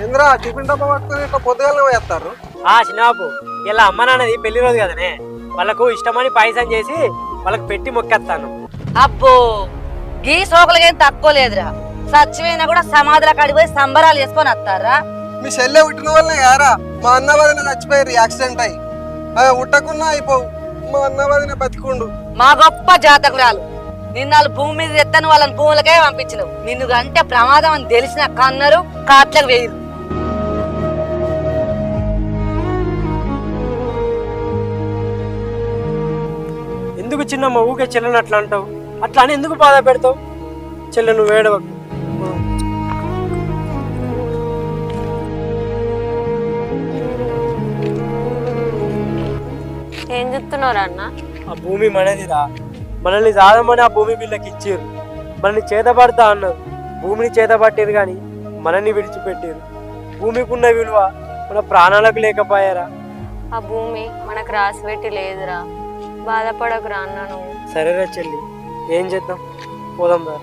Indra tiffin డబ్బా పట్టుకుని ఇట్లా పొద్దుగాలనే పోయేస్తారు. చిన్నబాబు ఇలా అమ్మ నాన్నది పెళ్లి రోజు కదనే, వాళ్ళకు ఇష్టమని పాయసం చేసి వాళ్ళకి పెట్టి మొక్కేస్తాను. అబ్బో గీ సోకులకేం తక్కువ లేదురా. సచ్చిపోయినా కూడా సమాధుల కాడికి పోయి సంబరాలు చేసుకొని వస్తారా? మీ చెల్లె పుట్టిన వల్లనే యారా మా అన్న వదిన చచ్చిపోయారు యాక్సిడెంట్ అయ్యి. ఉట్టకున్నా అయిపోవు, మా అన్న వదిన బతికుండు. మా గొప్ప జాతకురాలు నిన్నాళ్ళు భూమి మీద ఎత్తను వాళ్ళని భూములకే పంపించినవు. నిన్ను అంటే ప్రమాదం అని తెలిసిన కన్నరు కాట్లకు వేయరు. ఎందుకు చిన్నమ్మ ఊకే చెల్లెని అట్లా అంటావు? అట్లా అని ఎందుకు బాధ పెడతావు? చెల్లె నువ్వు ఏడవకు. ఏం చెప్తున్నారా అన్న? ఆ భూమి మనదిరా, మనల్ని సాధమని ఆ భూమి వీళ్ళకి ఇచ్చారు. మనల్ని చేతపడతా అన్నారు, భూమిని చేతపట్టారు కానీ మనల్ని విడిచిపెట్టారు. భూమికి ఉన్న విలువ మన ప్రాణాలకు లేకపోయారా? ఆ భూమి మనకు రాసి పెట్టి లేదురా, బాధపడకురా అన్న నువ్వు. సరేరా చెల్లి, ఏం చేద్దాం, పోదాం రా.